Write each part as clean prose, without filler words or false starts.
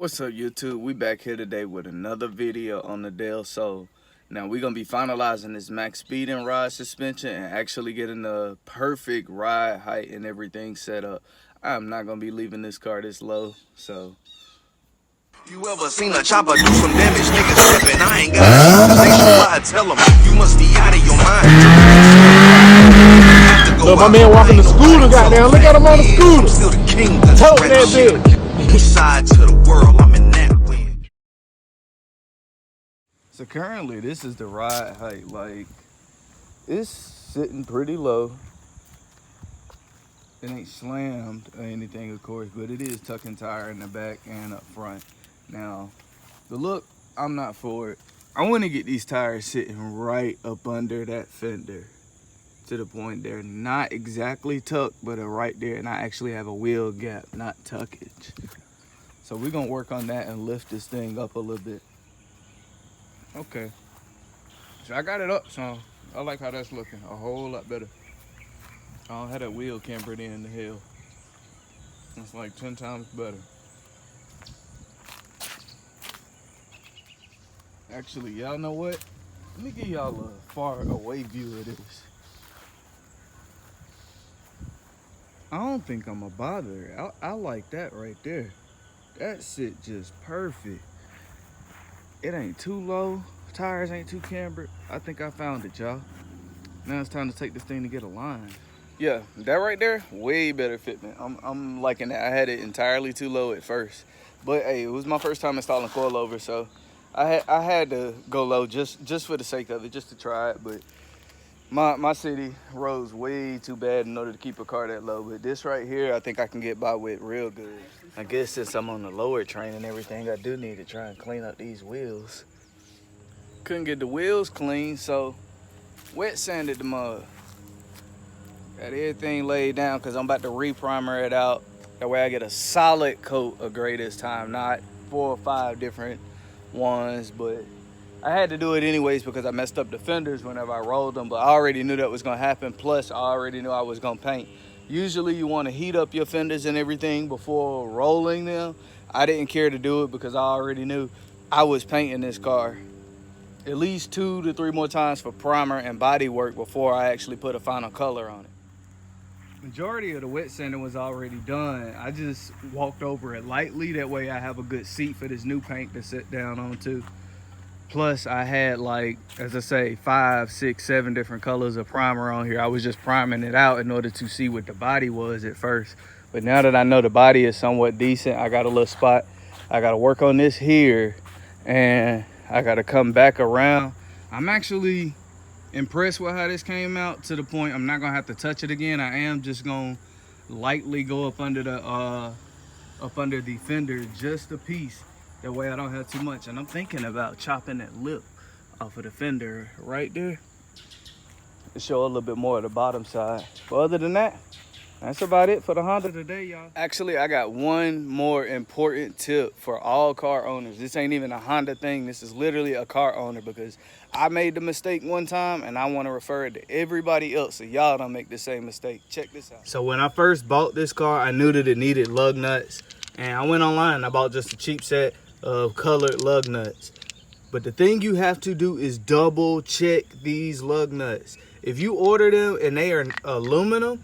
What's up, YouTube? We back here today with another video on the Del Sol. Now we're gonna be finalizing this maxpeeding suspension and actually getting the perfect ride height and everything set up. I'm not gonna be leaving this car this low, so. You ever seen a chopper do some damage? Niggas stepping, I ain't got a why I tell them you must be out of your mind. Look, my man walking the scooter, goddamn. Look at him on the scooter. I'm still the king. Toting that bitch. East side to the world, I'm in that wind. So currently this is the ride height. Like, it's sitting pretty low. It ain't slammed or anything, of course, but it is tucking tire in the back and up front. Now, the look, I'm not for it. I want to get these tires sitting right up under that fender to the point they're not exactly tucked, but are right there, and I actually have a wheel gap, not tuckage. So we're gonna work on that and lift this thing up a little bit. Okay, so I got it up, so I like how that's looking a whole lot better. I don't have that wheel cambered in the hill. It's like 10 times better. Actually, y'all know what? Let me give y'all a far away view of this. I don't think I'm gonna bother. I like that right there. That sit just perfect. It ain't too low. Tires ain't too cambered. I think I found it, y'all. Now it's time to take this thing to get aligned. Yeah, that right there, way better fitment. I'm liking that. I had it entirely too low at first, but hey, it was my first time installing coilovers, so I had to go low just for the sake of it, just to try it. But my city roads way too bad in order to keep a car that low. But this right here, I think I can get by with real good. I guess since I'm on the lower train and everything, I do need to try and clean up these wheels. Couldn't get the wheels clean, so wet sanded the mud. Got everything laid down because I'm about to re-primer it out. That way I get a solid coat of gray this time, not 4 or 5 different ones. But I had to do it anyways because I messed up the fenders whenever I rolled them. But I already knew that was going to happen. Plus, I already knew I was going to paint. Usually you want to heat up your fenders and everything before rolling them. I didn't care to do it because I already knew I was painting this car at least 2 to 3 more times for primer and body work before I actually put a final color on it. Majority of the wet sanding was already done. I just walked over it lightly. That way I have a good seat for this new paint to sit down onto. Plus I had, like, as I say, 5, 6, 7 different colors of primer on here. I was just priming it out in order to see what the body was at first. But now that I know the body is somewhat decent, I got a little spot. I got to work on this here and I got to come back around. I'm actually impressed with how this came out, to the point I'm not gonna have to touch it again. I am just gonna lightly go up under the fender just a piece. That way I don't have too much. And I'm thinking about chopping that lip off of the fender right there to show a little bit more of the bottom side. But other than that, that's about it for the Honda today, y'all. Actually, I got one more important tip for all car owners. This ain't even a Honda thing. This is literally a car owner, because I made the mistake one time and I want to refer it to everybody else so y'all don't make the same mistake. Check this out. So when I first bought this car, I knew that it needed lug nuts, and I went online and I bought just a cheap set of colored lug nuts. But the thing you have to do is double check these lug nuts. If you order them and they are aluminum,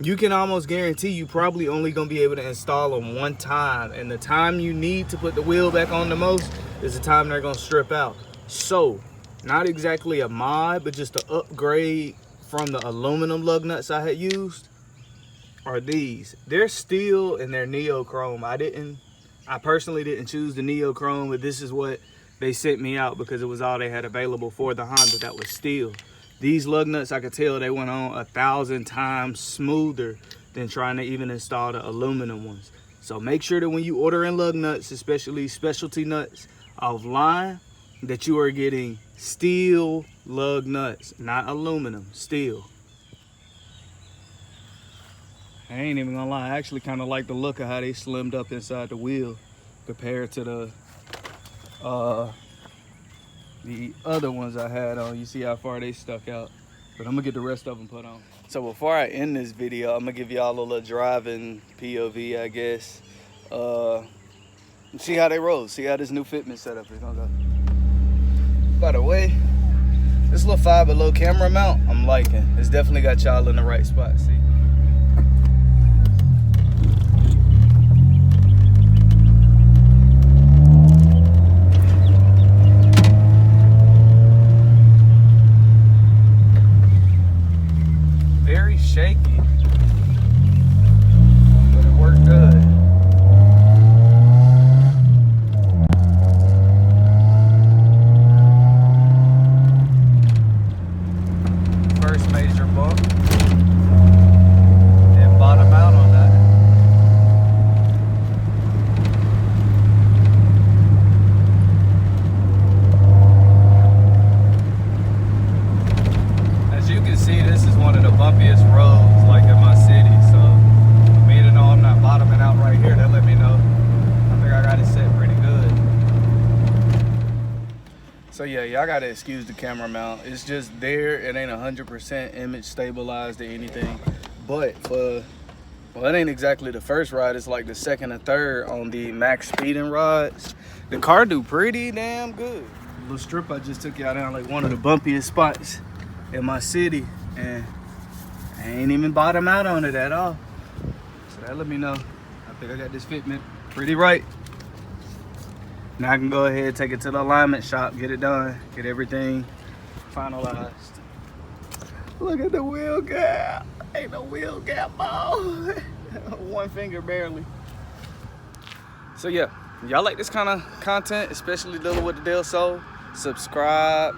you can almost guarantee you probably only gonna be able to install them one time, and the time you need to put the wheel back on the most is the time they're gonna strip out. So, not exactly a mod, but just an upgrade from the aluminum lug nuts I had used are these. They're steel and they're neochrome. I personally didn't choose the neochrome, but this is what they sent me out because it was all they had available for the Honda that was steel. These lug nuts, I could tell they went on 1,000 times smoother than trying to even install the aluminum ones. So make sure that when you order in lug nuts, especially specialty nuts offline, that you are getting steel lug nuts, not aluminum, steel. I ain't even gonna lie, I actually kind of like the look of how they slimmed up inside the wheel compared to the other ones I had on. You see how far they stuck out, but I'm gonna get the rest of them put on. So before I end this video, I'm gonna give y'all a little driving POV, I guess. See how they roll. See how this new Fitment setup is gonna go. By the way, this little 5 below camera mount, I'm liking. It's definitely got y'all in the right spot. See. Very shaky, but it worked good. First major bump, and bottom out on that. As you can see, this is one of the bumpiest roads like in my city, so for me to know I'm not bottoming out right here, that let me know I think I got it set pretty good. So yeah, y'all gotta excuse the camera mount. It's just there. It ain't 100% image stabilized or anything. But well, it ain't exactly the first ride. It's like the second or third on the max speeding rides. The car do pretty damn good. The little strip I just took y'all down like one of the bumpiest spots in my city, and I ain't even bottom out on it at all. So that let me know I think I got this Fitment pretty right. Now I can go ahead, take it to the alignment shop, get it done, get everything finalized. Look at the wheel gap. Ain't no wheel gap, ball. One finger barely. So yeah, y'all like this kind of content, especially dealing with the Del Sol, subscribe,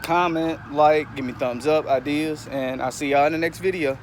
comment, like, give me thumbs up, ideas, and I'll see y'all in the next video.